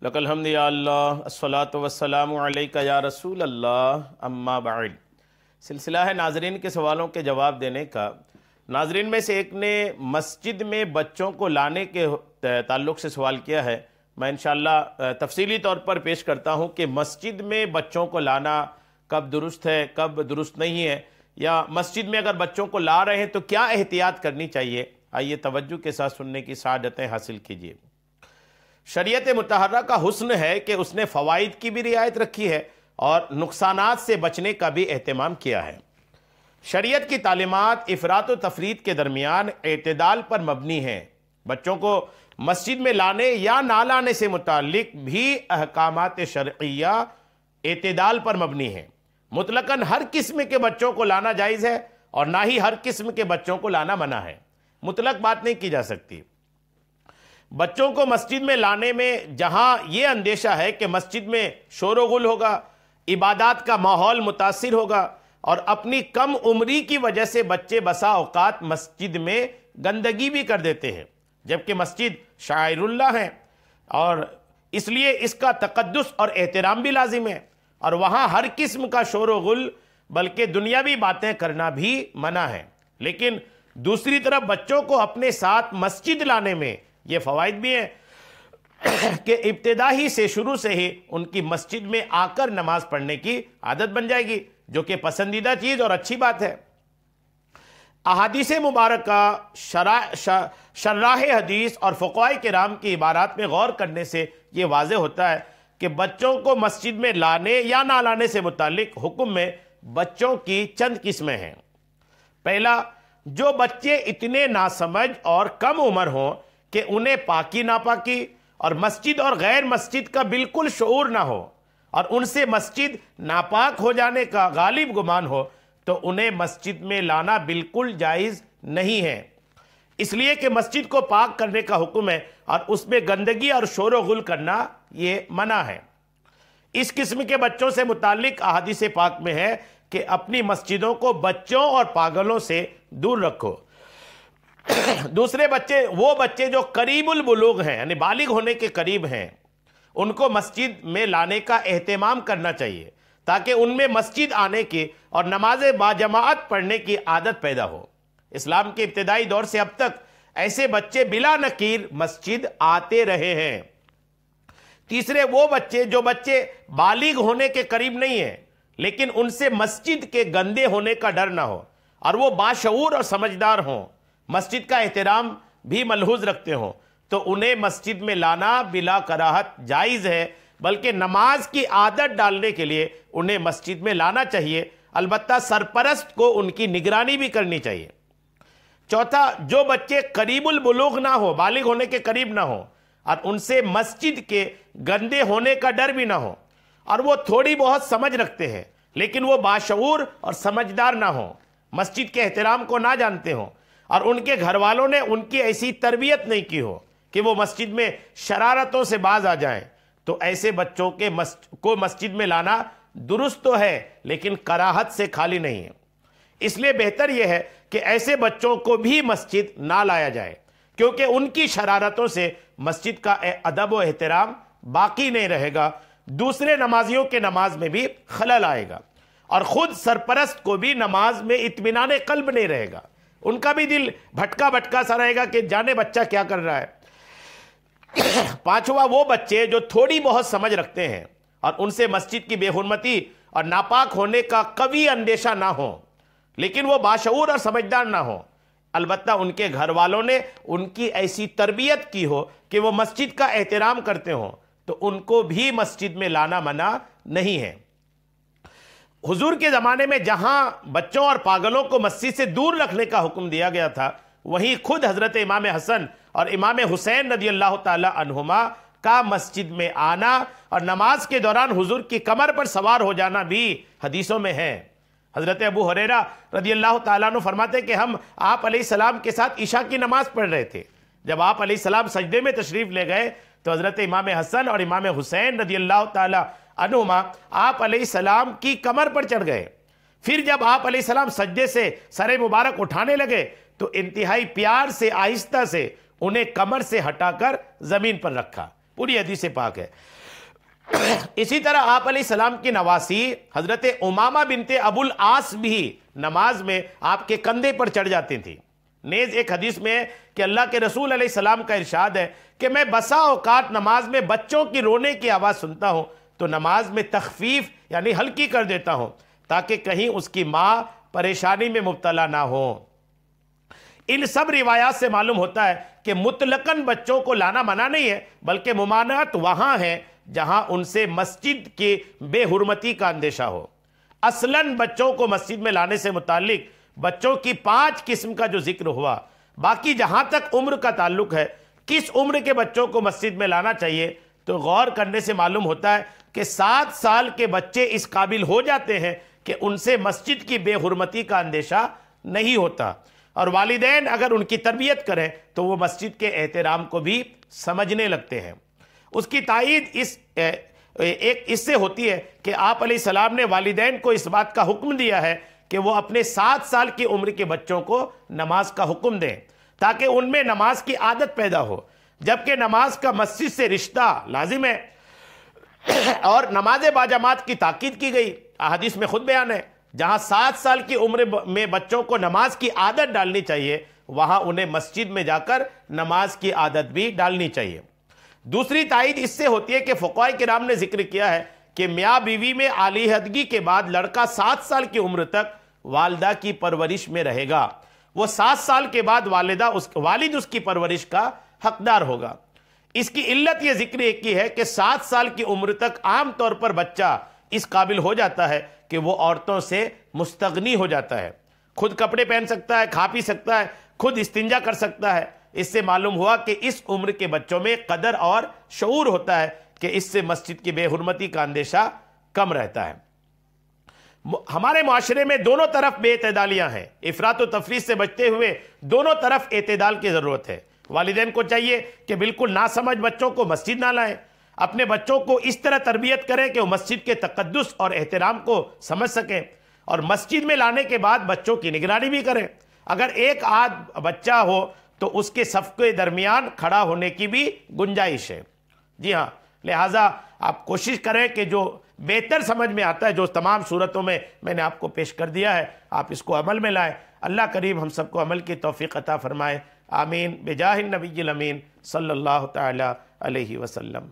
لک الحمد یا اللہ الصلاۃ والسلام علیک یا رسول اللہ اما بعد۔ سلسلہ ہے ناظرین کے سوالوں کے جواب دینے کا۔ ناظرین میں سے ایک نے مسجد میں بچوں کو لانے کے تعلق سے سوال کیا ہے۔ میں انشاءاللہ تفصیلی طور پر پیش کرتا ہوں کہ مسجد میں بچوں کو لانا کب درست ہے، کب درست نہیں ہے، یا مسجد میں اگر بچوں کو لا رہے ہیں تو کیا احتیاط کرنی چاہیے۔ آئیے توجہ کے ساتھ سننے کی سعادتیں حاصل کیجیے۔ شریعت مطہرہ کا حسن ہے کہ اس نے فوائد کی بھی رعایت رکھی ہے اور نقصانات سے بچنے کا بھی اہتمام کیا ہے۔ شریعت کی تعلیمات افراط و تفریط کے درمیان اعتدال پر مبنی ہیں۔ بچوں کو مسجد میں لانے یا نہ لانے سے متعلق بھی احکامات شرعیہ اعتدال پر مبنی ہیں۔ مطلقاً ہر قسم کے بچوں کو لانا جائز ہے اور نہ ہی ہر قسم کے بچوں کو لانا منع ہے۔ مطلق بات نہیں کی جا سکتی۔ بچوں کو مسجد میں لانے میں جہاں یہ اندیشہ ہے کہ مسجد میں شور و غل ہوگا، عبادات کا ماحول متاثر ہوگا، اور اپنی کم عمری کی وجہ سے بچے بسا اوقات مسجد میں گندگی بھی کر دیتے ہیں، جبکہ مسجد شعائر اللہ ہے اور اس لیے اس کا تقدس اور احترام بھی لازم ہے، اور وہاں ہر قسم کا شور و غل بلکہ دنیاوی باتیں کرنا بھی منع ہے۔ لیکن دوسری طرف بچوں کو اپنے ساتھ مسجد لانے میں یہ فوائد بھی ہیں کہ ابتدا ہی سے شروع سے ہی ان کی مسجد میں آ کر نماز پڑھنے کی عادت بن جائے گی، جو کہ پسندیدہ چیز اور اچھی بات ہے۔ احادیث مبارکہ، شراح حدیث اور فقہاء کرام کی عبارات میں غور کرنے سے یہ واضح ہوتا ہے کہ بچوں کو مسجد میں لانے یا نہ لانے سے متعلق حکم میں بچوں کی چند قسمیں ہیں۔ پہلا، جو بچے اتنے ناسمجھ اور کم عمر ہوں کہ انہیں پاکی ناپاکی اور مسجد اور غیر مسجد کا بالکل شعور نہ ہو، اور ان سے مسجد ناپاک ہو جانے کا غالب گمان ہو، تو انہیں مسجد میں لانا بالکل جائز نہیں ہے، اس لیے کہ مسجد کو پاک کرنے کا حکم ہے اور اس میں گندگی اور شور و غل کرنا یہ منع ہے۔ اس قسم کے بچوں سے متعلق احادیث پاک میں ہے کہ اپنی مسجدوں کو بچوں اور پاگلوں سے دور رکھو۔ دوسرے بچے، وہ بچے جو قریب البلوغ ہیں، یعنی بالغ ہونے کے قریب ہیں، ان کو مسجد میں لانے کا اہتمام کرنا چاہیے تاکہ ان میں مسجد آنے کی اور نماز باجماعت پڑھنے کی عادت پیدا ہو۔ اسلام کے ابتدائی دور سے اب تک ایسے بچے بلا نکیر مسجد آتے رہے ہیں۔ تیسرے، وہ بچے جو بچے بالغ ہونے کے قریب نہیں ہیں لیکن ان سے مسجد کے گندے ہونے کا ڈر نہ ہو، اور وہ باشعور اور سمجھدار ہوں، مسجد کا احترام بھی ملحوظ رکھتے ہوں، تو انہیں مسجد میں لانا بلا کراہت جائز ہے، بلکہ نماز کی عادت ڈالنے کے لیے انہیں مسجد میں لانا چاہیے۔ البتہ سرپرست کو ان کی نگرانی بھی کرنی چاہیے۔ چوتھا، جو بچے قریب البلوغ نہ ہو، بالغ ہونے کے قریب نہ ہو، اور ان سے مسجد کے گندے ہونے کا ڈر بھی نہ ہو، اور وہ تھوڑی بہت سمجھ رکھتے ہیں لیکن وہ باشعور اور سمجھدار نہ ہوں، مسجد کے احترام کو نہ جانتے ہوں، اور ان کے گھر والوں نے ان کی ایسی تربیت نہیں کی ہو کہ وہ مسجد میں شرارتوں سے باز آ جائیں، تو ایسے بچوں کو مسجد میں لانا درست تو ہے لیکن کراہت سے خالی نہیں ہے۔ اس لیے بہتر یہ ہے کہ ایسے بچوں کو بھی مسجد نہ لایا جائے، کیونکہ ان کی شرارتوں سے مسجد کا ادب و احترام باقی نہیں رہے گا، دوسرے نمازیوں کے نماز میں بھی خلل آئے گا، اور خود سرپرست کو بھی نماز میں اطمینان قلب نہیں رہے گا، ان کا بھی دل بھٹکا بھٹکا سا رہے گا کہ جانے بچہ کیا کر رہا ہے۔ پانچواں، وہ بچے جو تھوڑی بہت سمجھ رکھتے ہیں اور ان سے مسجد کی بے حرمتی اور ناپاک ہونے کا قوی اندیشہ نہ ہو لیکن وہ باشعور اور سمجھدار نہ ہو، البتہ ان کے گھر والوں نے ان کی ایسی تربیت کی ہو کہ وہ مسجد کا احترام کرتے ہوں، تو ان کو بھی مسجد میں لانا منع نہیں ہے۔ حضور کے زمانے میں جہاں بچوں اور پاگلوں کو مسجد سے دور رکھنے کا حکم دیا گیا تھا، وہیں خود حضرت امام حسن اور امام حسین رضی اللہ تعالی عنہما کا مسجد میں آنا اور نماز کے دوران حضور کی کمر پر سوار ہو جانا بھی حدیثوں میں ہے۔ حضرت ابو ہریرہ رضی اللہ تعالیٰ عنہ فرماتے کہ ہم آپ علیہ السلام کے ساتھ عشاء کی نماز پڑھ رہے تھے، جب آپ علیہ السلام سجدے میں تشریف لے گئے تو حضرت امام حسن اور امام حسین رضی اللہ تعالیٰ عنہما آپ علیہ السلام کی کمر پر چڑھ گئے۔ پھر جب آپ علیہ السلام سجدے سے سر مبارک اٹھانے لگے تو انتہائی پیار سے آہستہ سے انہیں کمر سے ہٹا کر زمین پر رکھا، پوری حدیث پاک ہے۔ اسی طرح آپ علیہ السلام کی نواسی حضرت امامہ بنت ابو العاص بھی نماز میں آپ کے کندھے پر چڑھ جاتی تھیں۔ نیز ایک حدیث میں ہے کہ اللہ کے رسول علیہ السلام کا ارشاد ہے کہ میں بسا اوقات نماز میں بچوں کی رونے کی آواز سنتا ہوں تو نماز میں تخفیف یعنی ہلکی کر دیتا ہوں تاکہ کہیں اس کی ماں پریشانی میں مبتلا نہ ہو۔ ان سب روایات سے معلوم ہوتا ہے کہ مطلقاً بچوں کو لانا منع نہیں ہے، بلکہ ممانعت وہاں ہے جہاں ان سے مسجد کی بے حرمتی کا اندیشہ ہو۔ اصلاً بچوں کو مسجد میں لانے سے متعلق بچوں کی 5 قسم کا جو ذکر ہوا، باقی جہاں تک عمر کا تعلق ہے، کس عمر کے بچوں کو مسجد میں لانا چاہیے، تو غور کرنے سے معلوم ہوتا ہے کہ 7 سال کے بچے اس قابل ہو جاتے ہیں کہ ان سے مسجد کی بے حرمتی کا اندیشہ نہیں ہوتا، اور والدین اگر ان کی تربیت کریں تو وہ مسجد کے احترام کو بھی سمجھنے لگتے ہیں۔ اس کی تائید اس سے ہوتی ہے کہ آپ علیہ السلام نے والدین کو اس بات کا حکم دیا ہے کہ وہ اپنے 7 سال کی عمر کے بچوں کو نماز کا حکم دیں تاکہ ان میں نماز کی عادت پیدا ہو، جبکہ نماز کا مسجد سے رشتہ لازم ہے اور نماز باجماعت کی تاکید کی گئی۔ احادیث میں خود بیان ہے، جہاں 7 سال کی عمر میں بچوں کو نماز کی عادت ڈالنی چاہیے وہاں انہیں مسجد میں جا کر نماز کی عادت بھی ڈالنی چاہیے۔ دوسری تائید اس سے ہوتی ہے کہ فقہاء کرام نے ذکر کیا ہے کہ میاں بیوی میں علیحدگی کے بعد لڑکا 7 سال کی عمر تک والدہ کی پرورش میں رہے گا، وہ 7 سال کے بعد والد اس کی پرورش کا حقدار ہوگا۔ اس کی علت یہ ذکر ایک ہی ہے کہ 7 سال کی عمر تک عام طور پر بچہ اس قابل ہو جاتا ہے کہ وہ عورتوں سے مستغنی ہو جاتا ہے، خود کپڑے پہن سکتا ہے، کھا پی سکتا ہے، خود استنجا کر سکتا ہے۔ اس سے معلوم ہوا کہ اس عمر کے بچوں میں قدر اور شعور ہوتا ہے کہ اس سے مسجد کی بے حرمتی کا اندیشہ کم رہتا ہے۔ ہمارے معاشرے میں دونوں طرف بے اعتدالیاں ہیں، افراط و تفریط سے بچتے ہوئے دونوں طرف اعتدال کی ضرورت ہے۔ والدین کو چاہیے کہ بالکل ناسمجھ بچوں کو مسجد نہ لائیں، اپنے بچوں کو اس طرح تربیت کریں کہ وہ مسجد کے تقدس اور احترام کو سمجھ سکیں، اور مسجد میں لانے کے بعد بچوں کی نگرانی بھی کریں۔ اگر ایک آدھ بچہ ہو تو اس کے صف کے درمیان کھڑا ہونے کی بھی گنجائش ہے۔ جی ہاں، لہٰذا آپ کوشش کریں کہ جو بہتر سمجھ میں آتا ہے، جو تمام صورتوں میں نے آپ کو پیش کر دیا ہے، آپ اس کو عمل میں لائیں۔ اللہ کریم ہم سب کو عمل کی توفیق عطا فرمائے، آمین، بجاہ النبی الامین صلی اللہ تعالی علیہ وسلم۔